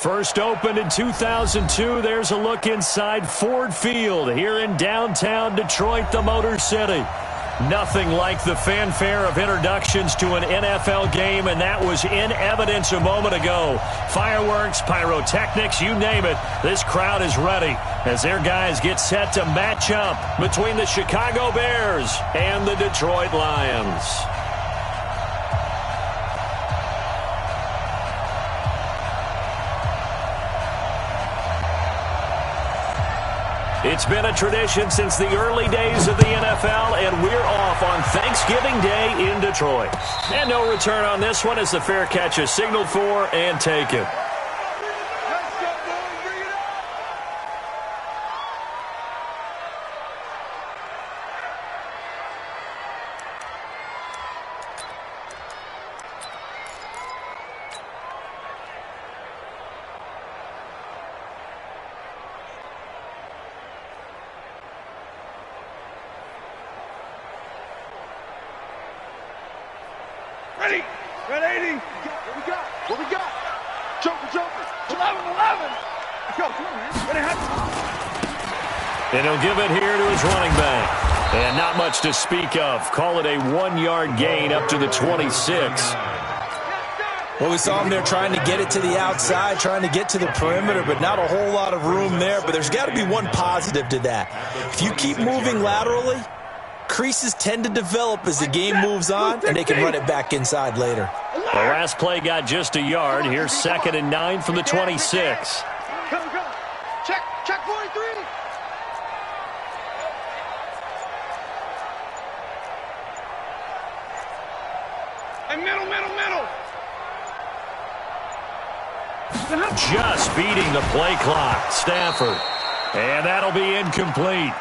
First opened in 2002, there's a look inside Ford Field here in downtown Detroit, the Motor City. Nothing like the fanfare of introductions to an NFL game, and that was in evidence a moment ago. Fireworks, pyrotechnics, you name it, this crowd is ready as their guys get set to match up between the Chicago Bears and the Detroit Lions. It's been a tradition since the early days of the NFL, and we're off on Thanksgiving Day in Detroit. And no return on this one as the fair catch is signaled for and taken. Ready? Ready? What we got? Joker. 11. Go, come on, man. Ready, and he'll give it here to his running back. And not much to speak of. Call it a 1-yard gain up to the 26. Well, we saw him there trying to get it to the outside, trying to get to the perimeter, but not a whole lot of room there. But there's got to be one positive to that. If you keep moving laterally, creases tend to develop as the game moves on, and they can run it back inside later. The last play got just a yard. Here's 2nd and 9 from the 26. Go. Check 43. And middle. Just beating the play clock. Stafford. And that'll be incomplete.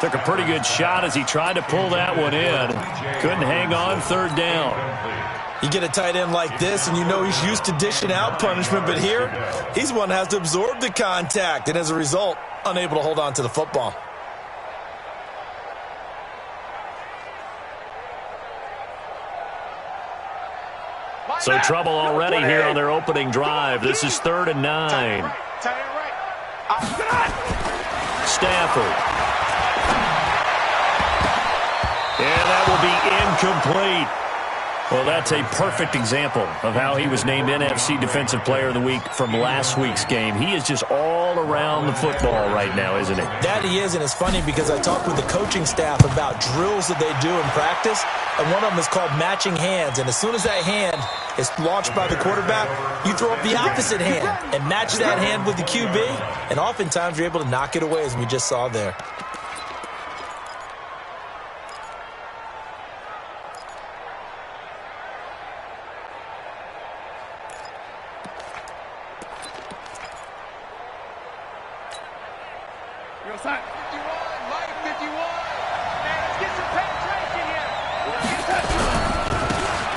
Took a pretty good shot as he tried to pull that one in. Couldn't hang on 3rd down. You get a tight end like this, and you know he's used to dishing out punishment, but here, he's one that has to absorb the contact, and as a result, unable to hold on to the football. So trouble already here on their opening drive. This is 3rd and 9. Stafford. And that will be incomplete. Well, that's a perfect example of how he was named NFC Defensive Player of the Week from last week's game. He is just all around the football right now, isn't he? That he is, and it's funny because I talked with the coaching staff about drills that they do in practice, and one of them is called matching hands. And as soon as that hand is launched by the quarterback, you throw up the opposite hand and match that hand with the QB, and oftentimes you're able to knock it away, as we just saw there.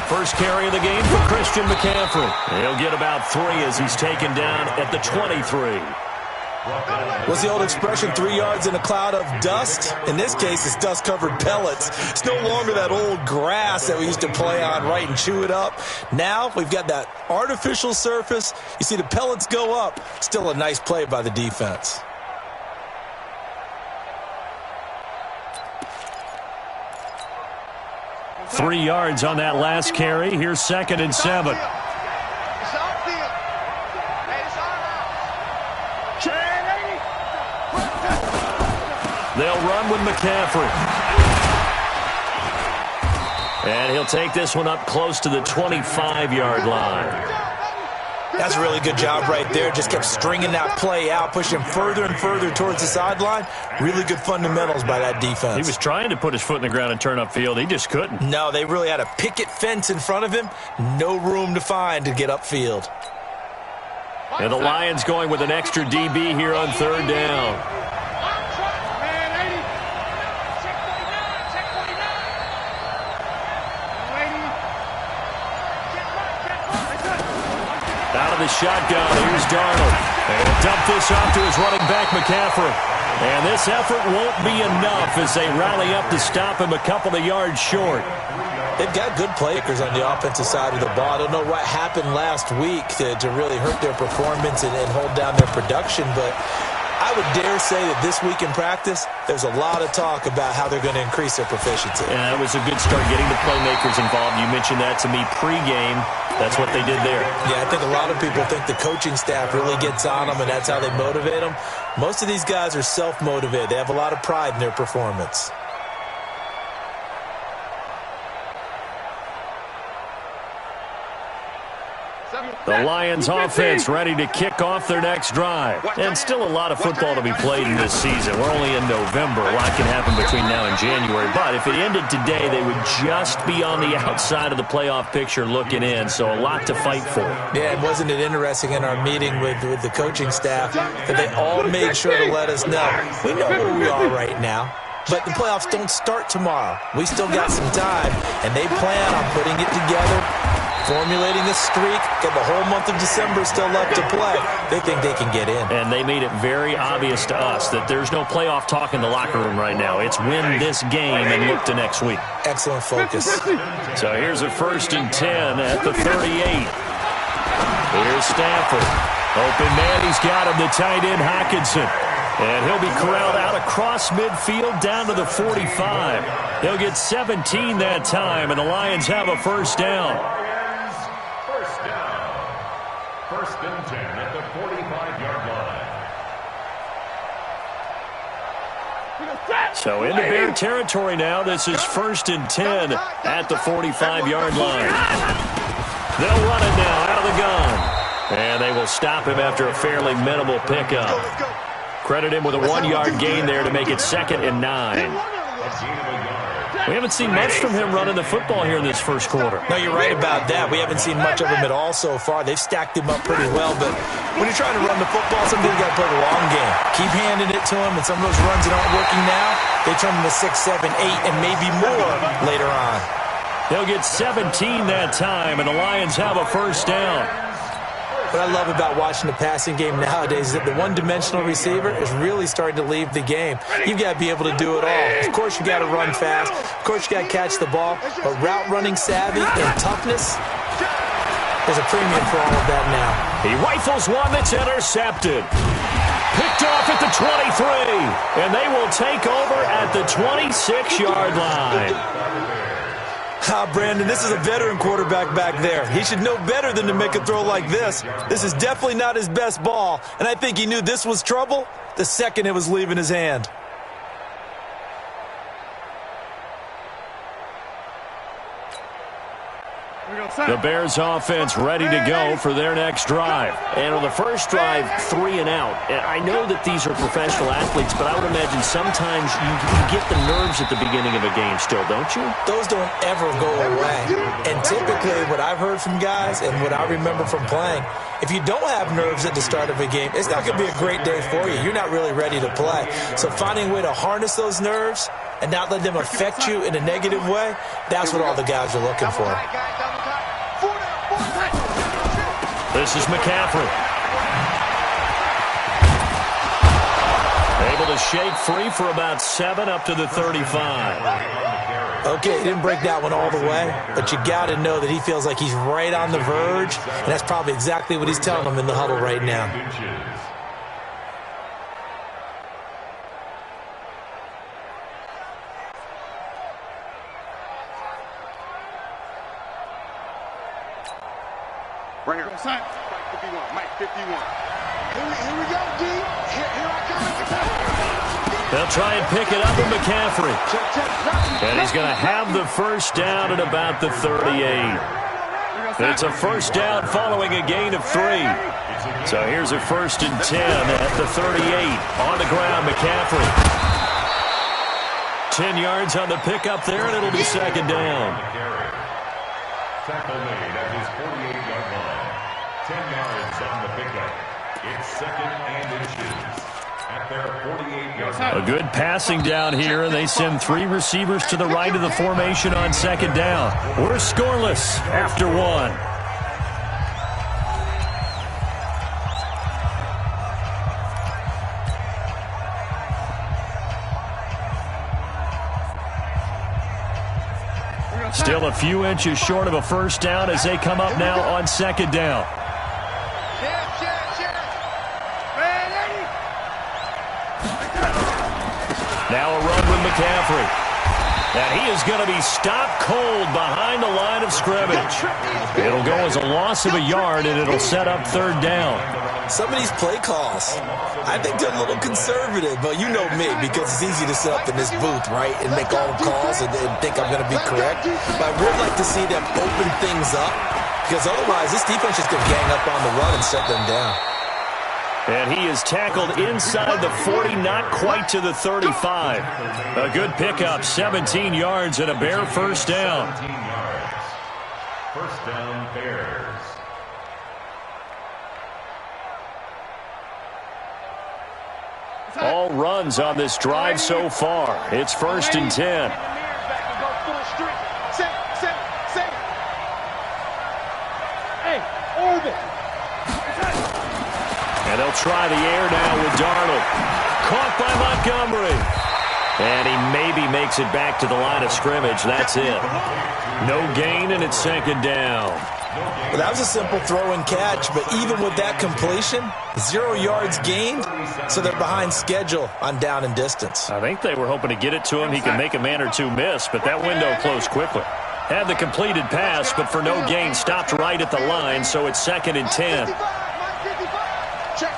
First carry of the game for Christian McCaffrey. He'll get about 3 as he's taken down at the 23. What's the old expression, 3 yards in a cloud of dust? In this case, it's dust-covered pellets. It's no longer that old grass that we used to play on, right, and chew it up. Now we've got that artificial surface. You see the pellets go up. Still a nice play by the defense. Three yards on that last carry. Here's 2nd and 7. They'll run with McCaffrey. And he'll take this one up close to the 25-yard line. That's a really good job right there. Just kept stringing that play out, pushing further and further towards the sideline. Really good fundamentals by that defense. He was trying to put his foot in the ground and turn upfield. He just couldn't. No, they really had a picket fence in front of him. No room to find to get upfield. And the Lions going with an extra DB here on 3rd down. Out of the shotgun, here's Darnold. And he'll dump this off to his running back, McCaffrey. And this effort won't be enough as they rally up to stop him a couple of yards short. They've got good playmakers on the offensive side of the ball. I don't know what happened last week to really hurt their performance and hold down their production, but I would dare say that this week in practice, there's a lot of talk about how they're going to increase their proficiency. And that was a good start, getting the playmakers involved. You mentioned that to me pregame. That's what they did there. Yeah, I think a lot of people think the coaching staff really gets on them, and that's how they motivate them. Most of these guys are self-motivated. They have a lot of pride in their performance. The Lions offense ready to kick off their next drive. And still a lot of football to be played in this season. We're only in November. A lot can happen between now and January. But if it ended today, they would just be on the outside of the playoff picture looking in. So a lot to fight for. Yeah, and wasn't it interesting in our meeting with the coaching staff that they all made sure to let us know, we know where we are right now. But the playoffs don't start tomorrow. We still got some time, and they plan on putting it together, formulating a streak, got the whole month of December still left to play. They think they can get in. And they made it very obvious to us that there's no playoff talk in the locker room right now. It's win this game and look to next week. Excellent focus. So here's a 1st and 10 at the 38. Here's Stafford. Open man, he's got him, the tight end Hockenson. And he'll be corralled out across midfield down to the 45. He'll get 17 that time, and the Lions have a first down. First and 10 at the 45-yard line. So into Bear territory now. This is 1st and 10 at the 45-yard line. They'll run it now out of the gun. And they will stop him after a fairly minimal pickup. Credit him with a 1-yard gain there to make it 2nd and 9. We haven't seen much from him running the football here in this first quarter. No, you're right about that. We haven't seen much of him at all so far. They've stacked him up pretty well, but when you're trying to run the football, sometimes you got to play the long game. Keep handing it to him, and some of those runs that aren't working now, they turn into 6, 7, 8, and maybe more later on. They'll get 17 that time, and the Lions have a first down. What I love about watching the passing game nowadays is that the one-dimensional receiver is really starting to leave the game. You've got to be able to do it all. Of course, you got to run fast. Of course, you got to catch the ball. But route running savvy and toughness, there's a premium for all of that now. He rifles one that's intercepted. Picked off at the 23. And they will take over at the 26-yard line. Brandon, this is a veteran quarterback back there. He should know better than to make a throw like this. This is definitely not his best ball, and I think he knew this was trouble the second it was leaving his hand. The Bears offense ready to go for their next drive. And on the first drive, 3 and out. And I know that these are professional athletes, but I would imagine sometimes you get the nerves at the beginning of a game still, don't you? Those don't ever go away. And typically what I've heard from guys and what I remember from playing, if you don't have nerves at the start of a game, it's not going to be a great day for you. You're not really ready to play. So finding a way to harness those nerves and not let them affect you in a negative way, that's what all the guys are looking for. This is McCaffrey. Able to shake free for about 7 up to the 35. Okay, he didn't break that one all the way, but you got to know that he feels like he's right on the verge, and that's probably exactly what he's telling them in the huddle right now. Right here. Mike 51. Mike 51. Here we go, D. Here I come. They'll try and pick it up with McCaffrey. And he's going to have the first down at about the 38. It's a first down following a gain of 3. So here's a 1st and 10 at the 38. On the ground, McCaffrey. 10 yards on the pickup there, and it'll be 2nd down. Tackle made at his 48-yard line. 10 yards on the pickup. It's 2nd and inches at their 48-yard line. A good passing down here, and they send 3 receivers to the right of the formation on 2nd down. We're scoreless after 1. Still a few inches short of a first down as they come up now on second down. Now a run with McCaffrey. And he is going to be stopped cold behind the line of scrimmage. It'll go as a loss of a yard, and it'll set up third down. Some of these play calls, I think they're a little conservative, but you know me, because it's easy to sit up in this booth, right, and make all the calls and think I'm going to be correct. But I would like to see them open things up, because otherwise this defense is going to gang up on the run and shut them down. And he is tackled inside the 40, not quite to the 35. A good pickup, 17 yards and a Bear first down. 17 yards. First down, Bears. All runs on this drive so far. It's 1st and 10. Hey, orbit. And they'll try the air now with Darnold. Caught by Montgomery. And he maybe makes it back to the line of scrimmage. That's it. No gain, and it's second down. Well, that was a simple throw and catch, but even with that completion, 0 yards gained, so they're behind schedule on down and distance. I think they were hoping to get it to him. He could make a man or two miss, but that window closed quickly. Had the completed pass, but for no gain, stopped right at the line, so it's 2nd and 10. Check.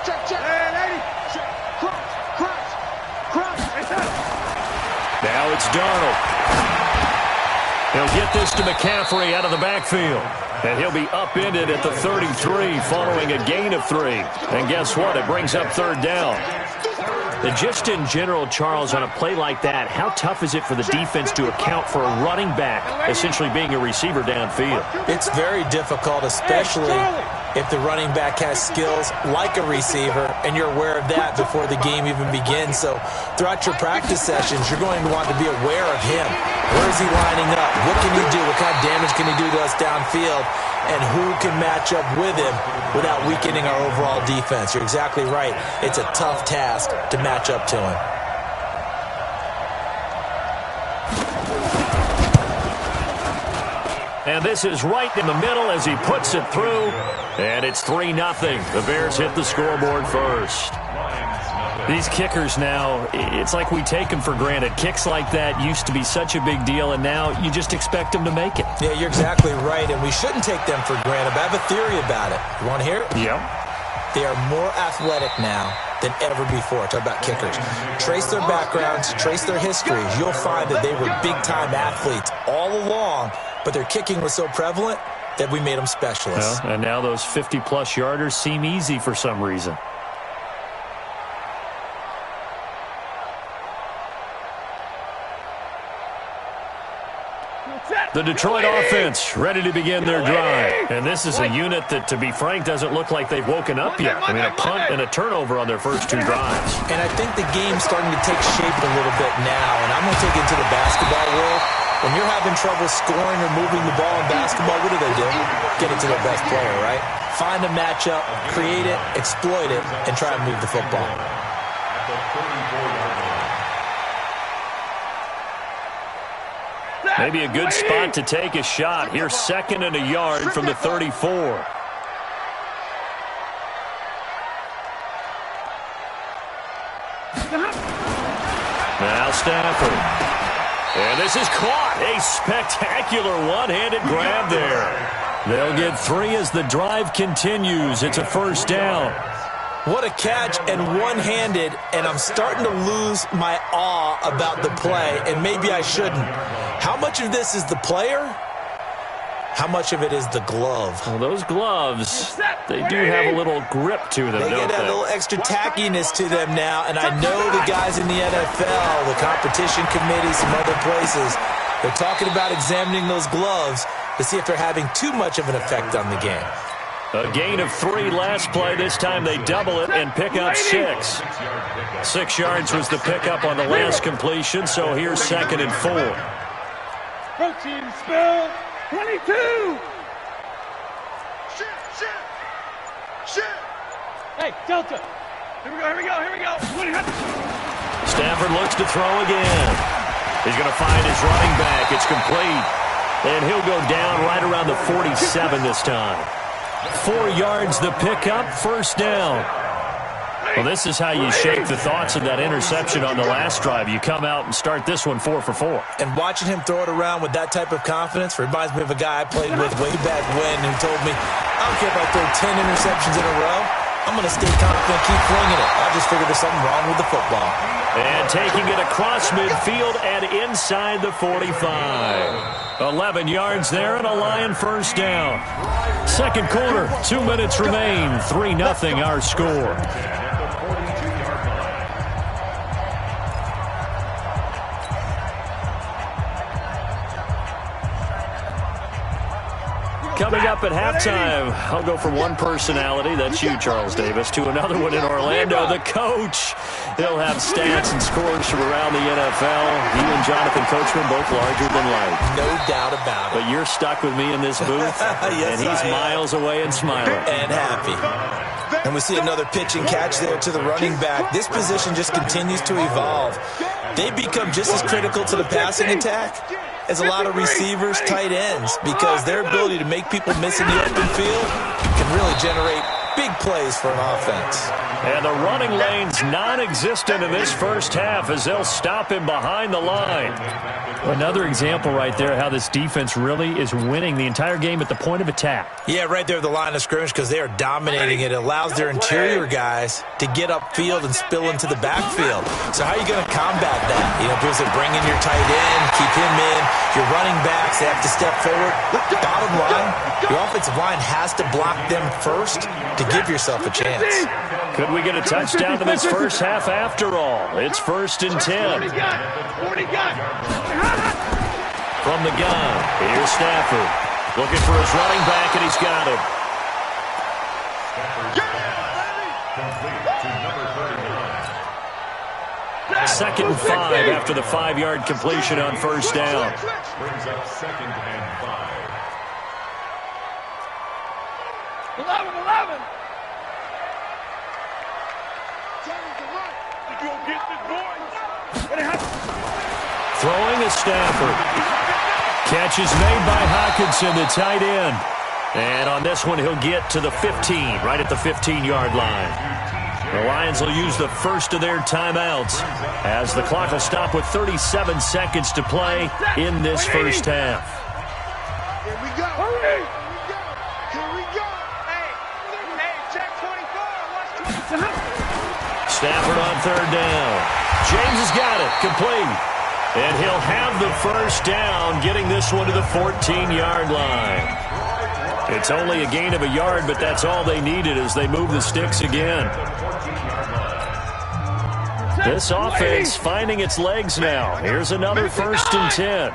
Now it's Darnold. He'll get this to McCaffrey out of the backfield. And he'll be upended at the 33 following a gain of 3. And guess what? It brings up third down. And just in general, Charles, on a play like that, how tough is it for the defense to account for a running back essentially being a receiver downfield? It's very difficult, especially if the running back has skills like a receiver, and you're aware of that before the game even begins. So throughout your practice sessions, you're going to want to be aware of him. Where is he lining up? What can he do? What kind of damage can he do to us downfield? And who can match up with him without weakening our overall defense? You're exactly right. It's a tough task to match up to him. And this is right in the middle as he puts it through. And it's 3-0. The Bears hit the scoreboard first. These kickers now, it's like we take them for granted. Kicks like that used to be such a big deal, and now you just expect them to make it. Yeah, you're exactly right, and we shouldn't take them for granted. But I have a theory about it. You want to hear it? Yeah. They are more athletic now than ever before. Talk about kickers. Trace their backgrounds, trace their histories. You'll find that they were big-time athletes all along, but their kicking was so prevalent that we made them specialists. Well, and now those 50-plus yarders seem easy for some reason. The Detroit offense ready to begin their drive. And this is a unit that, to be frank, doesn't look like they've woken up yet. I mean, a punt and a turnover on their first 2 drives. And I think the game's starting to take shape a little bit now. And I'm going to take it to the basketball world. When you're having trouble scoring or moving the ball in basketball, what do? Get it to their best player, right? Find a matchup, create it, exploit it, and try to move the football. Maybe a good spot to take a shot. Here's 2nd and a yard from the 34. Now Stafford. And this is caught. A spectacular one-handed grab there. They'll get 3 as the drive continues. It's a first down. What a catch, and one-handed, and I'm starting to lose my awe about the play, and maybe I shouldn't. How much of this is the player? How much of it is the glove? Well, those gloves, they do have a little grip to them, They don't get a little extra tackiness to them now, and I know the guys in the NFL, the competition committee, some other places, they're talking about examining those gloves to see if they're having too much of an effect on the game. A gain of 3 last play. This time they double it and pick up 6. 6 yards was the pickup on the last completion, so here's 2nd and 4. Protein spill 22. Shit. Hey, Delta. Here we go. Stafford looks to throw again. He's going to find his running back. It's complete. And he'll go down right around the 47 this time. 4 yards the pickup, first down. Well, this is how you shake the thoughts of that interception on the last drive. You come out and start this one 4 for 4. And watching him throw it around with that type of confidence reminds me of a guy I played with way back when who told me, I don't care if I throw 10 interceptions in a row, I'm going to stay confident, keep flinging it. I just figured there's something wrong with the football. And taking it across midfield and inside the 45. 11 yards there and a Lion first down. Second quarter, 2 minutes remain. 3-0 our score. Coming up at halftime, I'll go from one personality, that's you, Charles Davis, to another one in Orlando, the coach. He'll have stats and scores from around the NFL. He and Jonathan Coachman both larger than life. No doubt about it. But you're stuck with me in this booth, yes, and he's miles away and smiling. And happy. And we see another pitch and catch there to the running back. This position just continues to evolve. They become just as critical to the passing attack as a lot of receivers, tight ends, because their ability to make people miss in the open field can really generate big plays for an offense. And the running lane's non-existent in this first half as they'll stop him behind the line. Another example right there how this defense really is winning the entire game at the point of attack. Yeah, right there at the line of scrimmage because they are dominating it. It allows their interior guys to get upfield and spill into the backfield. So how are you going to combat that? You know, people say bring in your tight end, keep him in. Your running backs, they have to step forward. Bottom line, your offensive line has to block them first to give yourself a chance. Could we get a touchdown to this first half after all? It's 1st and 10. From the gun, here's Stafford. Looking for his running back, and he's got him. Second and 5 after the 5-yard completion on first down. Brings up 2nd and 5. 11. Throwing is Stafford. Catch is made by Hockenson, the tight end. And on this one, he'll get to the 15, right at the 15-yard line. The Lions will use the first of their timeouts as the clock will stop with 37 seconds to play in this first half. Here we go. Here we go. Hey, check 24. Watch 24. Stafford on third down. James has got it. Complete. And he'll have the first down, getting this one to the 14-yard line. It's only a gain of a yard, but that's all they needed as they move the sticks again. This offense finding its legs now. Here's another 1st and 10.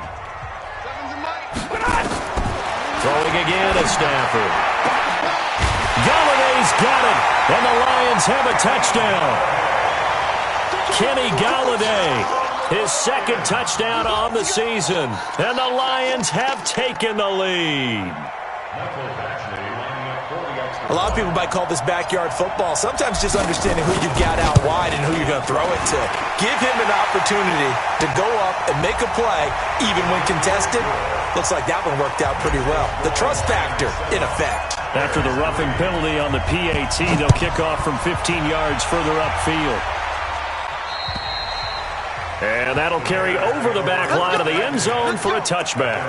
Throwing again is Stafford. Galladay's got it, and the Lions have a touchdown. Kenny Galladay, his second touchdown on the season, and the Lions have taken the lead. A lot of people might call this backyard football. Sometimes just understanding who you've got out wide and who you're going to throw it to. Give him an opportunity to go up and make a play, even when contested. Looks like that one worked out pretty well. The trust factor, in effect. After the roughing penalty on the PAT, they'll kick off from 15 yards further upfield. And that'll carry over the back line of the end zone for a touchback.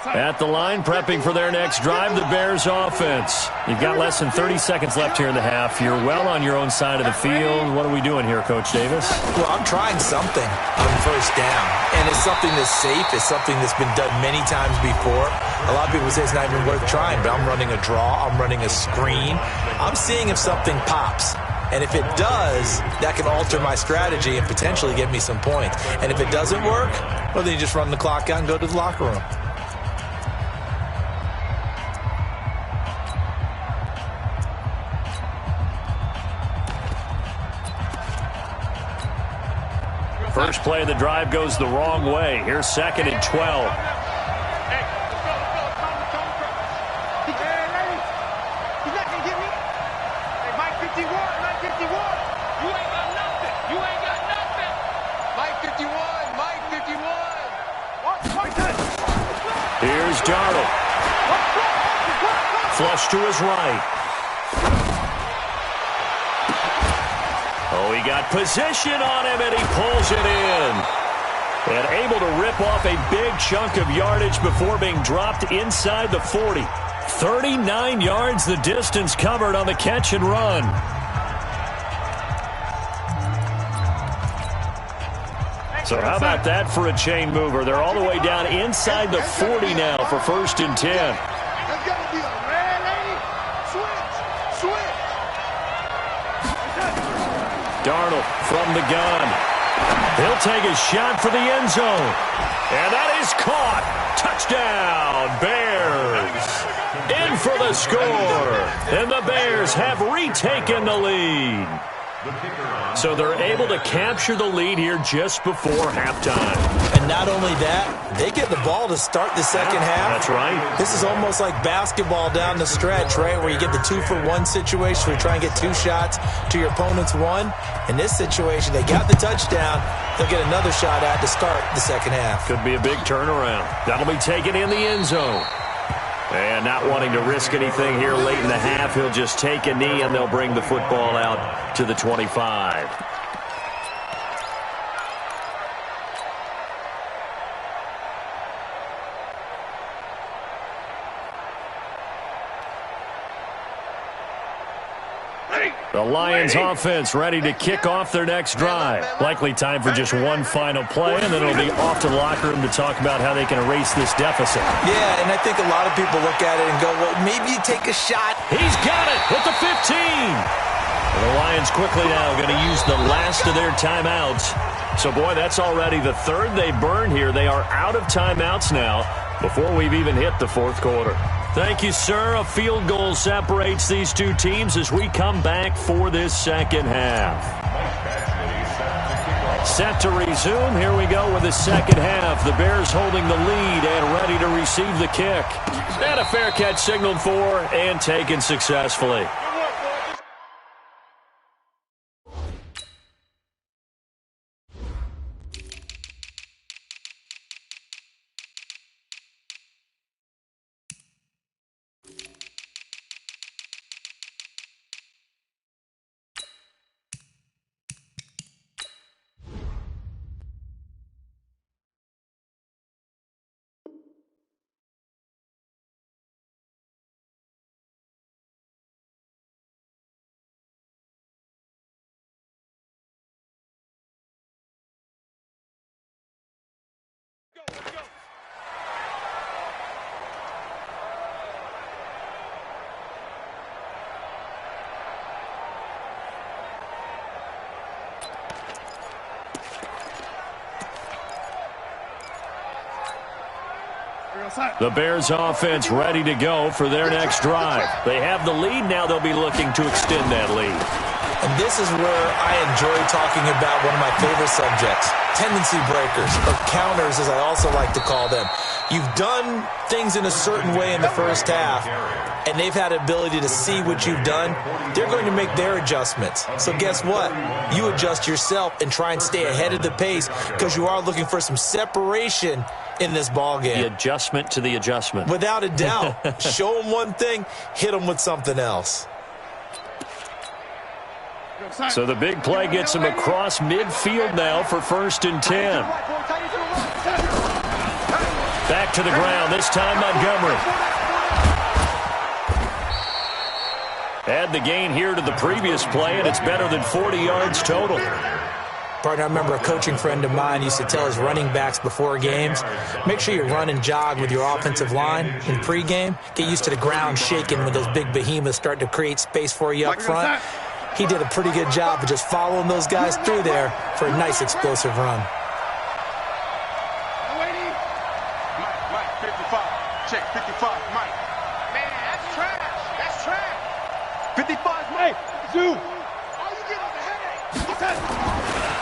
At the line, prepping for their next drive, the Bears offense. You've got less than 30 seconds left here in the half. You're well on your own side of the field. What are we doing here, Coach Davis? Well, I'm trying something on first down, and it's something that's safe. It's something that's been done many times before. A lot of people say it's not even worth trying, but I'm running a draw. I'm running a screen. I'm seeing if something pops. And if it does, that can alter my strategy and potentially get me some points. And if it doesn't work, well, then you just run the clock out and go to the locker room. First play of the drive goes the wrong way. Here's 2nd and 12. Here's Darnold. Flush to his right. Oh, he got position on him, and he pulls it in. And able to rip off a big chunk of yardage before being dropped inside the 40. 39 yards the distance covered on the catch and run. So how about that for a chain mover? They're all the way down inside the 40 now for 1st and 10. That's got to be a red lady. Switch. Darnold from the gun. He'll take a shot for the end zone. And that is caught. Touchdown, Bears. In for the score. And the Bears have retaken the lead. So they're able to capture the lead here just before halftime. And not only that, they get the ball to start the second half. That's right. This is almost like basketball down the stretch, right, where you get the 2-for-1 situation where you try and get 2 shots to your opponent's 1. In this situation, they got the touchdown. They'll get another shot at to start the second half. Could be a big turnaround. That'll be taken in the end zone. And not wanting to risk anything here late in the half, he'll just take a knee, and they'll bring the football out to the 25. The Lions offense ready to kick off their next drive. Likely time for just one final play, and then it'll be off to the locker room to talk about how they can erase this deficit. Yeah, and I think a lot of people look at it and go, well, maybe you take a shot. He's got it at the 15. And the Lions quickly now going to use the last of their timeouts. So, boy, that's already the 3rd they burned here. They are out of timeouts now before we've even hit the 4th quarter. Thank you, sir. A field goal separates these two teams as we come back for this second half. Set to resume. Here we go with the second half. The Bears holding the lead and ready to receive the kick. And a fair catch signaled for and taken successfully. The Bears offense ready to go for their next drive. They have the lead now. They'll be looking to extend that lead. And this is where I enjoy talking about one of my favorite subjects, tendency breakers, or counters as I also like to call them. You've done things in a certain way in the first half, and they've had the ability to see what you've done. They're going to make their adjustments. So guess what? You adjust yourself and try and stay ahead of the pace because you are looking for some separation in this ball game. The adjustment to the adjustment. Without a doubt. Show them one thing, hit them with something else. So the big play gets him across midfield now for 1st and 10. Back to the ground, this time Montgomery. Add the gain here to the previous play, and it's better than 40 yards total. Partner, I remember a coaching friend of mine used to tell his running backs before games, make sure you run and jog with your offensive line in pregame. Get used to the ground shaking when those big behemoths start to create space for you up front. He did a pretty good job of just following those guys through there for a nice explosive run. Mike, 55. Check, 55, Mike. Man, that's trash. That's trash. 55, Mike. Zoom. Oh, you give us a headache.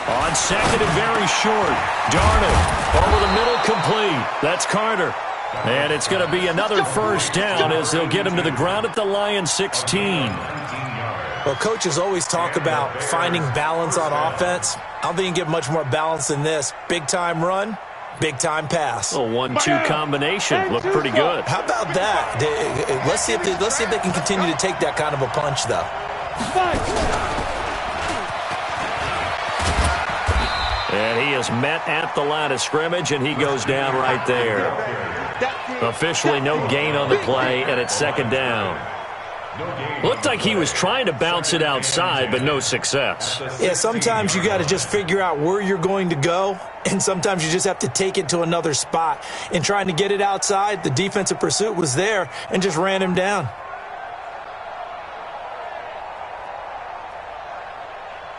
On second and very short. Darnold over the middle, complete. That's Carter. And it's going to be another first down as they'll get him to the ground at the Lions 16. Well, coaches always talk about finding balance on offense. I don't think you can get much more balance than this. Big-time run, big-time pass. A 1-2 combination. Looked pretty good. How about that? Let's see if they can continue to take that kind of a punch, though. And he is met at the line of scrimmage, and he goes down right there. Officially no gain on the play, and it's second down. Looked like he was trying to bounce it outside, but no success. Yeah, sometimes you got to just figure out where you're going to go, and sometimes you just have to take it to another spot. In trying to get it outside, the defensive pursuit was there and just ran him down.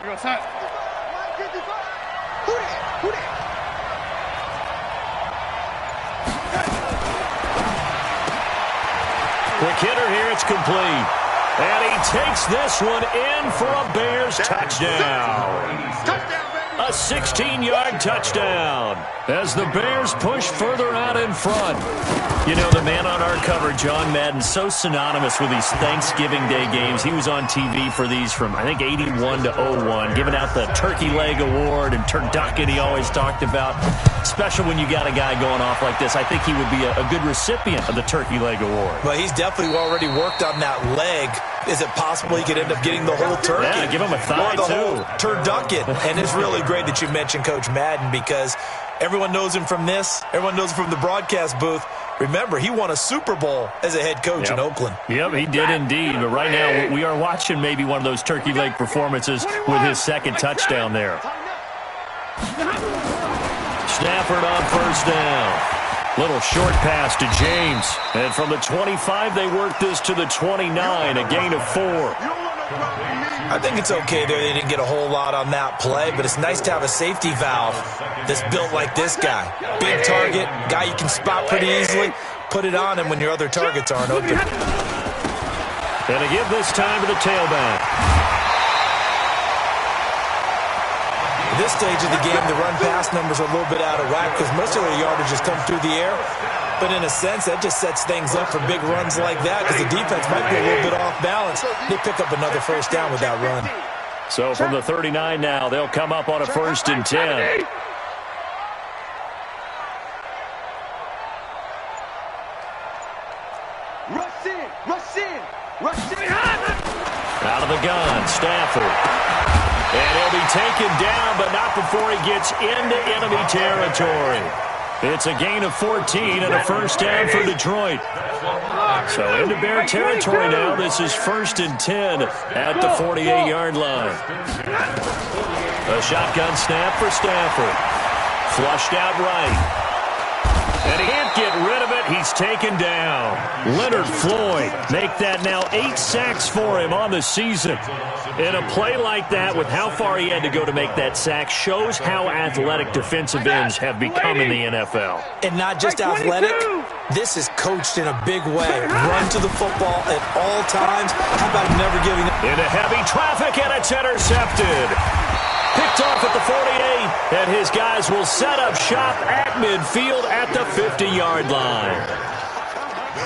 You're outside. Quick hitter here, it's complete. And he takes this one in for a Bears touchdown. A 16-yard touchdown as the Bears push further out in front. You know, the man on our cover, John Madden, so synonymous with these Thanksgiving Day games. He was on TV for these from, I think, 81 to 01, giving out the Turkey Leg Award and turducken he always talked about. Special when you got a guy going off like this. I think he would be a good recipient of the Turkey Leg Award. Well, he's definitely already worked on that leg. Is it possible he could end up getting the whole turkey? Yeah, give him a thigh, or the too. whole turducken. And it's really great that you mentioned Coach Madden because everyone knows him from this. Everyone knows him from the broadcast booth. Remember, he won a Super Bowl as a head coach in Oakland. Yep, he did indeed. But right now, we are watching maybe one of those turkey leg performances with his second touchdown there. Stafford on first down. Little short pass to James. And from the 25, they work this to the 29, a gain of 4. I think it's okay there. They didn't get a whole lot on that play, but it's nice to have a safety valve that's built like this guy. Big target, guy you can spot pretty easily. Put it on him when your other targets aren't open. And to give this time to the tailback. At this stage of the game, the run-pass numbers are a little bit out of whack because most of their yardage has come through the air. But in a sense, that just sets things up for big runs like that because the defense might be a little bit off balance. They pick up another first down with that run. So from the 39 now, they'll come up on a 1st and 10. Rush in, rush in, rush in. Out of the gun, Stafford. And he'll be taken down, but not before he gets into enemy territory. It's a gain of 14 and a first down for Detroit. So into Bear territory now. This is 1st and 10 at the 48-yard line. A shotgun snap for Stafford. Flushed out right. And he can't get rid of it. He's taken down. Leonard Floyd make that now 8 sacks for him on the season. And a play like that with how far he had to go to make that sack shows how athletic defensive ends have become in the NFL. And not just athletic, this is coached in a big way. Run to the football at all times. How about never giving up? Into heavy traffic, and it's intercepted. Picked off at the 48, and his guys will set up shop at midfield at the 50-yard line.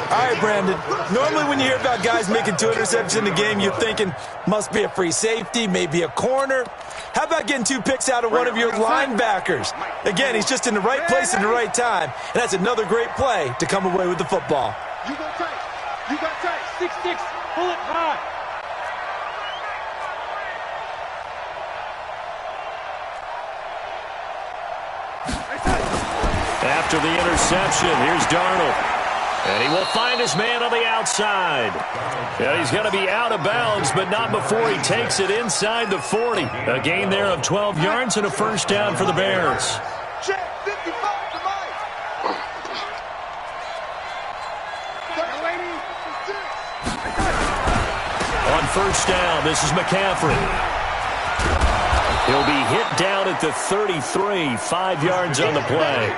All right, Brandon. Normally when you hear about guys making 2 interceptions in the game, you're thinking must be a free safety, maybe a corner. How about getting 2 picks out of one of your linebackers? Again, he's just in the right place at the right time, and that's another great play to come away with the football. You go tight. You got tight. 6-6. Pull it high. After the interception, here's Darnold. And he will find his man on the outside. And he's going to be out of bounds, but not before he takes it inside the 40. A gain there of 12 yards and a first down for the Bears. Check 55 to Mike. On first down, this is McCaffrey. He'll be hit down at the 33, 5 yards on the play.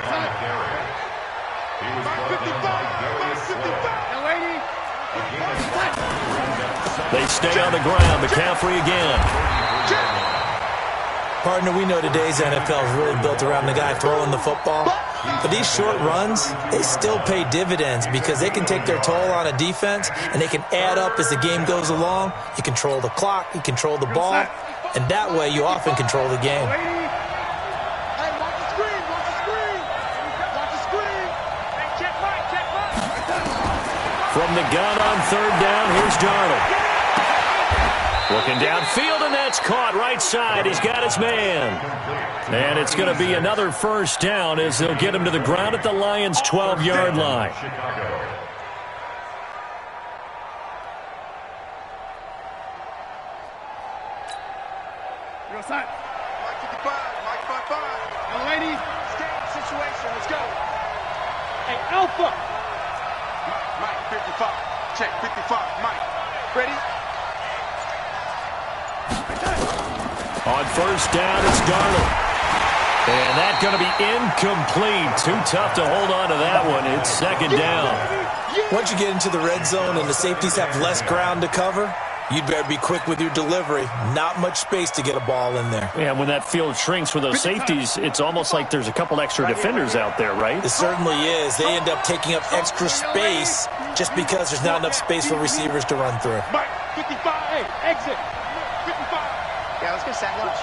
They stay on the ground. McCaffrey again. Partner, we know today's NFL is really built around the guy throwing the football. But these short runs, they still pay dividends because they can take their toll on a defense, and they can add up as the game goes along. You control the clock, you control the ball, and that way you often control the game. From the gun on third down, here's Darnold. Looking downfield, and that's caught right side. He's got his man. And it's going to be another first down as they'll get him to the ground at the Lions' 12-yard line. You're outside. Mike 55, Mike 55. Young lady, stand situation. Let's go. Hey, Alpha. Mike 55. Check 55. Mike. Ready? On first down, it's Darnold. And that's going to be incomplete. Too tough to hold on to that one. It's second down. Once you get into the red zone and the safeties have less ground to cover, you'd better be quick with your delivery. Not much space to get a ball in there. Yeah, when that field shrinks with those safeties, it's almost like there's a couple extra defenders out there, right? It certainly is. They end up taking up extra space just because there's not enough space for receivers to run through. Mike 55. Hey, exit. 55. Yeah, let's get sack lunch.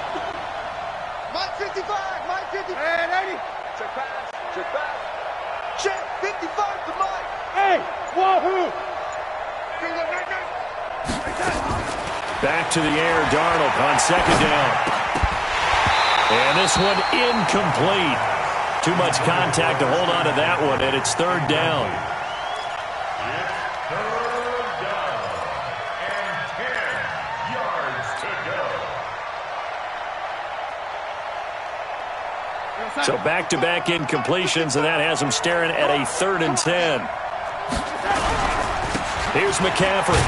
Mike 55. Mike 55. Hey, lady. Check pass. Check pass. Check 55 to Mike. Hey, wahoo. Back to the air, Darnold on second down. And this one incomplete. Too much contact to hold on to that one, and it's third down. So back-to-back incompletions, and that has him staring at a 3rd and 10. Here's McCaffrey.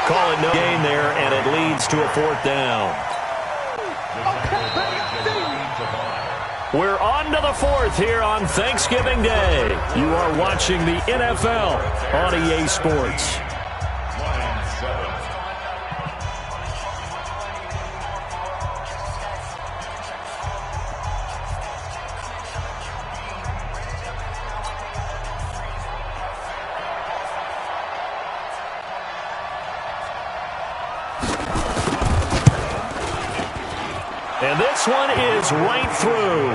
Call it no gain there, and it leads to a 4th down. We're on to the 4th here on Thanksgiving Day. You are watching the NFL on EA Sports. And this one is right through.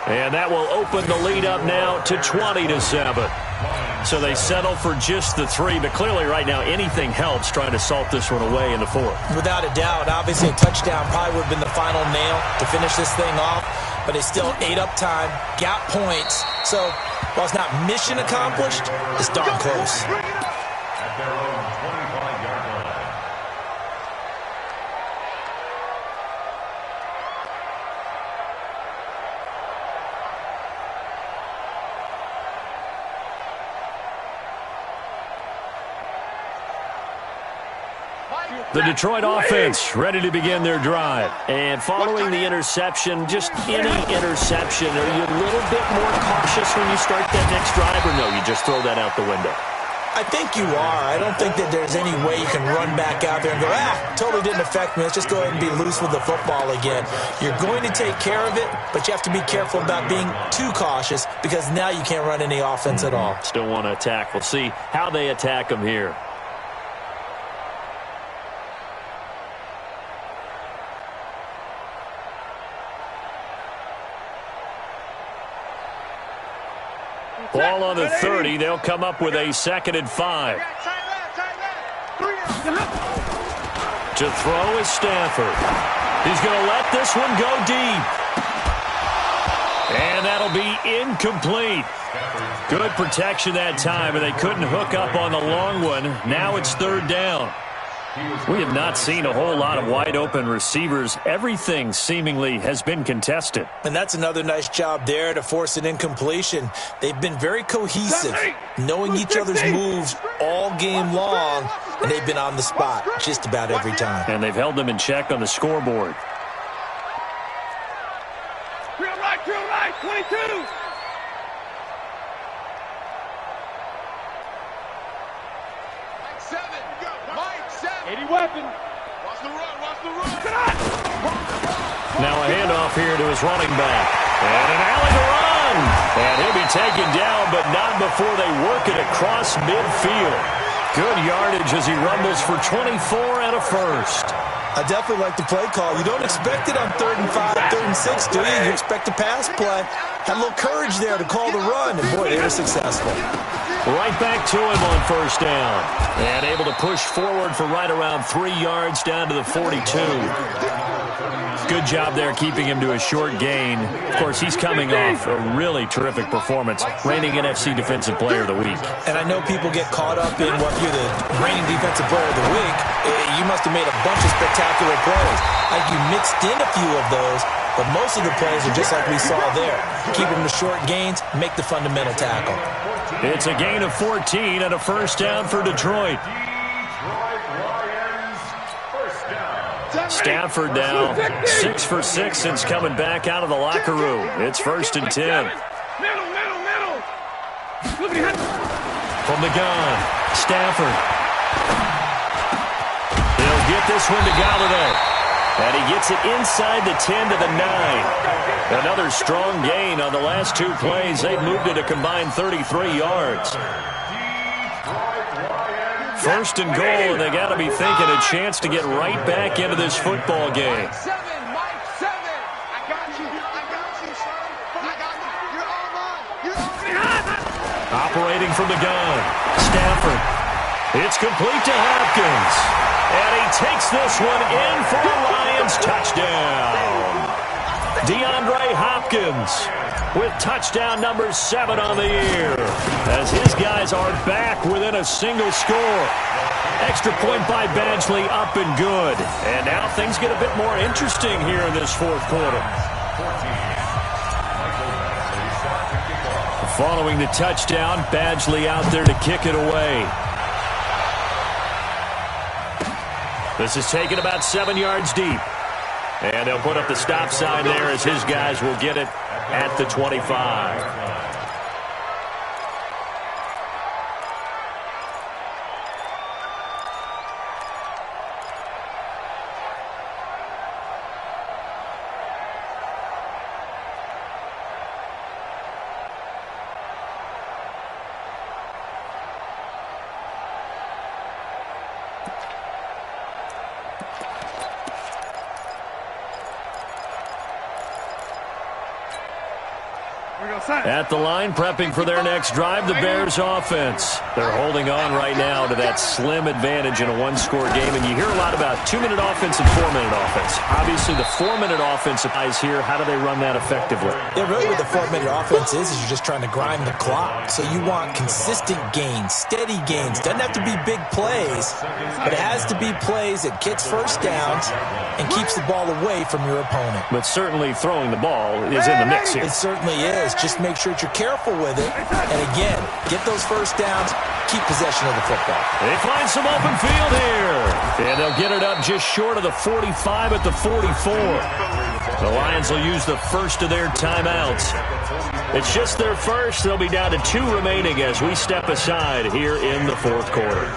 And that will open the lead up now to 20-7. So they settle for just the 3, but clearly right now anything helps trying to salt this one away in the 4th. Without a doubt, obviously a touchdown probably would have been the final nail to finish this thing off, but they still ate up time, got points. So while it's not mission accomplished, it's darn close. At their own 25-yard line. The Detroit offense ready to begin their drive. And following the interception, just any interception, are you a little bit more cautious when you start that next drive, or no, you just throw that out the window? I think you are. I don't think that there's any way you can run back out there and go, totally didn't affect me. Let's just go ahead and be loose with the football again. You're going to take care of it, but you have to be careful about being too cautious because now you can't run any offense at all. Still want to attack. We'll see how they attack them here. Ball on the 30. They'll come up with a 2nd and 5. To throw is Stafford. He's going to let this one go deep. And that'll be incomplete. Good protection that time, and they couldn't hook up on the long one. Now it's 3rd down. We have not seen a whole lot of wide-open receivers. Everything seemingly has been contested. And that's another nice job there to force an incompletion. They've been very cohesive, knowing each other's moves all game long, and they've been on the spot just about every time. And they've held them in check on the scoreboard. Drill right, 22. Mike 7. 80 weapon. Watch the run. Come on. Now a handoff here to his running back. And an alley to run. And he'll be taken down, but not before they work it across midfield. Good yardage as he rumbles for 24 and a first. I definitely like the play call. You don't expect it on 3rd and 5, 3rd and 6, do you? You expect a pass play. Had a little courage there to call the run, and boy, they were successful. Right back to him on first down. And able to push forward for right around 3 yards down to the 42. Good job there keeping him to a short gain. Of course, he's coming off a really terrific performance, reigning NFC Defensive Player of the Week. And I know people get caught up in what you're the reigning Defensive Player of the Week. You must have made a bunch of spectacular plays. Like you mixed in a few of those, but most of the plays are just like we saw there. Keep them to short gains, make the fundamental tackle. It's a gain of 14 and a first down for Detroit. Stafford now 6 for 6 since coming back out of the locker room. It's 1st and 10. Middle. From the gun, Stafford. He'll get this one to Galladay. And he gets it inside the 10 to the 9. Another strong gain on the last 2 plays. They've moved it a combined 33 yards. 1st and goal, and they got to be thinking a chance to get right back into this football game. Mike 7. I got you, son. I got you. You're all mine. Operating from the gun, Stafford. It's complete to Hopkins. And he takes this one in for a Lions touchdown. DeAndre Hopkins with touchdown number 7 on the year, as his guys are back within a single score. Extra point by Badgley, up and good. And now things get a bit more interesting here in this 4th quarter. Following the touchdown, Badgley out there to kick it away. This is taken about 7 yards deep. And they'll put up the stop sign there as his guys will get it at the 25. At the line, prepping for their next drive, the Bears offense. They're holding on right now to that slim advantage in a 1-score game, and you hear a lot about 2-minute offense and 4-minute offense. Obviously, the 4-minute offense applies here. How do they run that effectively? Yeah, really what the 4-minute offense is you're just trying to grind the clock. So you want consistent gains, steady gains. Doesn't have to be big plays, but it has to be plays that gets first downs and keeps the ball away from your opponent. But certainly throwing the ball is in the mix here. It certainly is. Just make sure that you're careful with it. And again, get those first downs, keep possession of the football. They find some open field here. And they'll get it up just short of the 45 at the 44. The Lions will use the first of their timeouts. It's just their first. They'll be down to 2 remaining as we step aside here in the 4th quarter.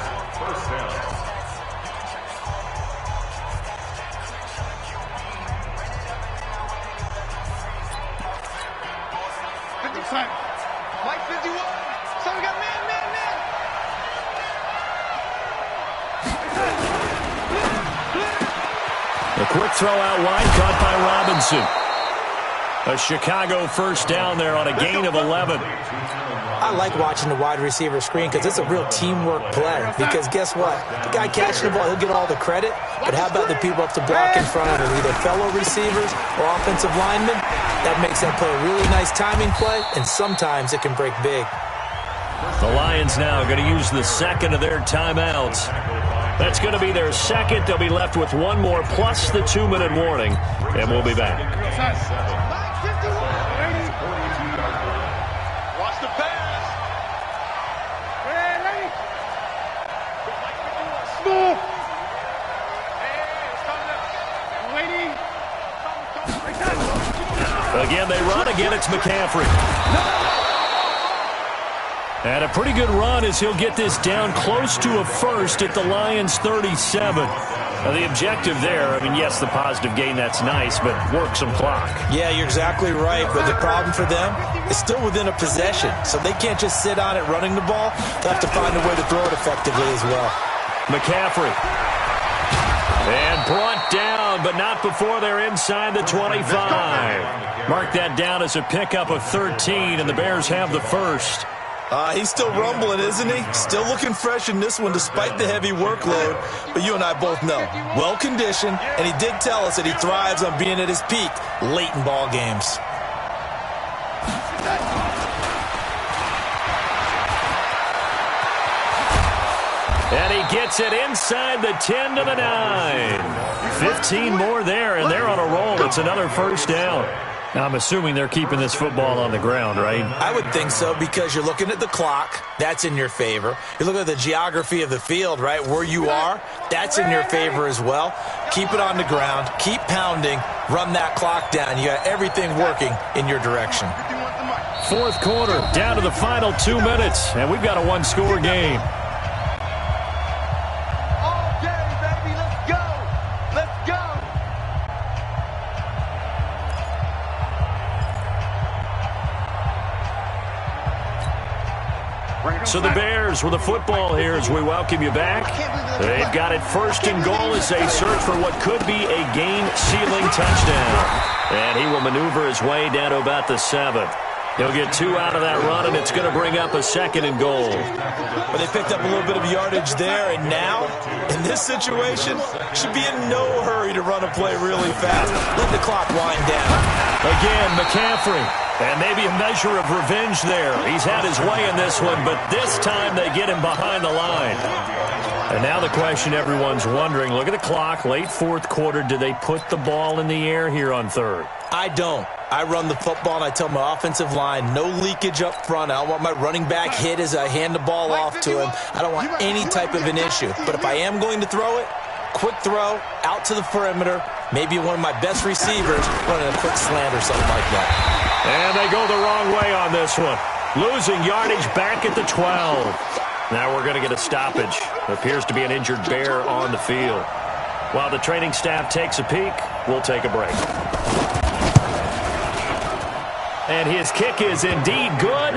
Mike 51. So we got man. A quick throw out wide, caught by Robinson. A Chicago first down there on a gain of 11. I like watching the wide receiver screen because it's a real teamwork play. Because guess what? The guy catching the ball, he'll get all the credit. But how about the people up to block in front of him, either fellow receivers or offensive linemen? That makes that play a really nice timing play, and sometimes it can break big. The Lions now going to use the second of their timeouts. That's going to be their second. They'll be left with 1 more plus the 2-minute warning, and we'll be back. Watch the pass. Ready? Move. Again, they run. Again, it's McCaffrey. And a pretty good run as he'll get this down close to a first at the Lions' 37. The objective there, I mean, yes, the positive gain, that's nice, but work some clock. Yeah, you're exactly right, but the problem for them is still within a possession, so they can't just sit on it running the ball. They'll have to find a way to throw it effectively as well. McCaffrey. And brought down, but not before they're inside the 25. Mark that down as a pickup of 13, and the Bears have the first. He's still rumbling, isn't he? Still looking fresh in this one despite the heavy workload. But you and I both know, well-conditioned, and he did tell us that he thrives on being at his peak late in ball games. And he gets it inside the 10 to the 9. 15 more there, and they're on a roll. It's another first down. I'm assuming they're keeping this football on the ground, right? I would think so, because you're looking at the clock. That's in your favor. You're looking at the geography of the field, right? Where you are, that's in your favor as well. Keep it on the ground. Keep pounding. Run that clock down. You got everything working in your direction. Fourth quarter, down to the final 2 minutes, and we've got a one-score game. So the Bears with the football here as we welcome you back. They've got it first and goal as they search for what could be a game-sealing touchdown. And he will maneuver his way down to about the 7. He'll get 2 out of that run, and it's going to bring up a second and goal. But they picked up a little bit of yardage there, and now, in this situation, should be in no hurry to run a play really fast. Let the clock wind down. Again, McCaffrey. And maybe a measure of revenge there. He's had his way in this one, but this time they get him behind the line. And now the question everyone's wondering, look at the clock, late fourth quarter. Do they put the ball in the air here on third? I don't. I run the football, and I tell my offensive line, no leakage up front. I don't want my running back hit as I hand the ball off to him. I don't want any type of an issue. But if I am going to throw it, quick throw, out to the perimeter, maybe one of my best receivers running a quick slant or something like that. And they go the wrong way on this one. Losing yardage back at the 12. Now we're going to get a stoppage. Appears to be an injured Bear on the field. While the training staff takes a peek, we'll take a break. And his kick is indeed good.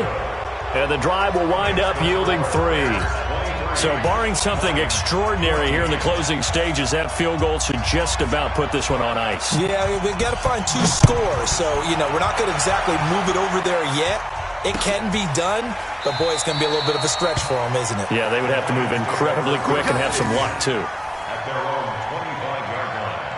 And the drive will wind up yielding 3. So barring something extraordinary here in the closing stages, that field goal should just about put this one on ice. Yeah, we've got to find 2 scores. So, we're not going to exactly move it over there yet. It can be done, but, boy, it's going to be a little bit of a stretch for them, isn't it? Yeah, they would have to move incredibly quick and have some luck, too. At their own 25-yard line.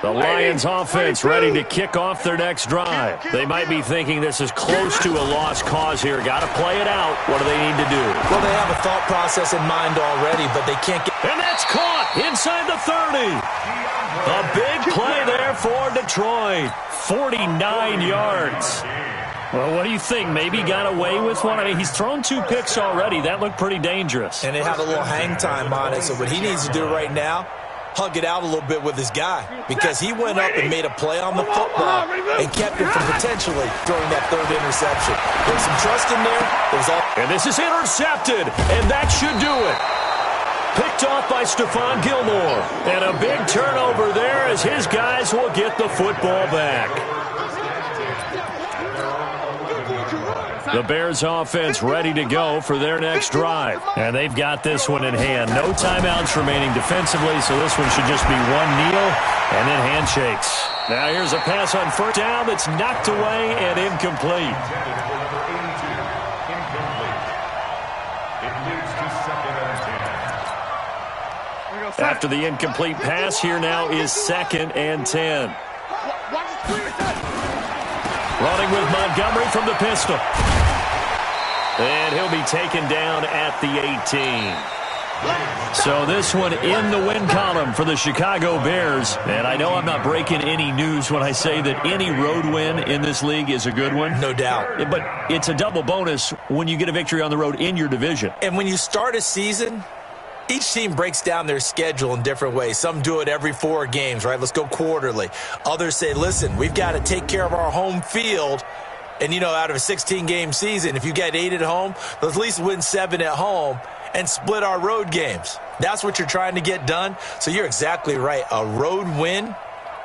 The Lions offense ready to kick off their next drive. They might be thinking this is close to a lost cause here. Got to play it out. What do they need to do? Well, they have a thought process in mind already, but they can't get... And that's caught inside the 30. A big play there for Detroit. 49 yards. Well, what do you think? Maybe got away with one? I mean, he's thrown 2 picks already. That looked pretty dangerous. And it had a little hang time on it, so what he needs to do right now, hug it out a little bit with his guy, because he went up and made a play on the football and kept him from potentially throwing that 3rd interception. There's some trust in there. And this is intercepted, and that should do it. Picked off by Stephon Gilmore. And a big turnover there as his guys will get the football back. The Bears offense ready to go for their next drive. And they've got this one in hand. No timeouts remaining defensively, so this one should just be one kneel and then handshakes. Now here's a pass on first down that's knocked away and incomplete. After the incomplete pass, here now is 2nd and 10. Running with Montgomery from the pistol. And he'll be taken down at the 18. So this one in the win column for the Chicago Bears. And I know I'm not breaking any news when I say that any road win in this league is a good one. No doubt. But it's a double bonus when you get a victory on the road in your division. And when you start a season, each team breaks down their schedule in different ways. Some do it every 4 games, right? Let's go quarterly. Others say, listen, we've got to take care of our home field. And, you know, out of a 16-game season, if you get 8 at home, let's at least win 7 at home and split our road games. That's what you're trying to get done. So you're exactly right. A road win,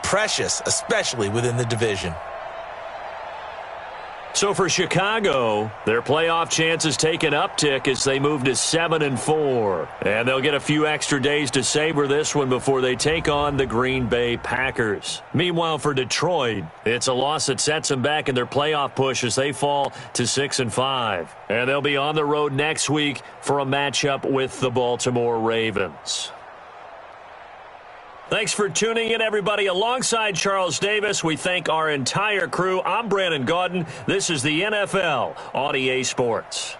precious, especially within the division. So for Chicago, their playoff chances take an uptick as they move to 7-4. And they'll get a few extra days to savor this one before they take on the Green Bay Packers. Meanwhile, for Detroit, it's a loss that sets them back in their playoff push as they fall to 6-5. And they'll be on the road next week for a matchup with the Baltimore Ravens. Thanks for tuning in, everybody. Alongside Charles Davis, we thank our entire crew. I'm Brandon Gaudin. This is the NFL on EA Sports.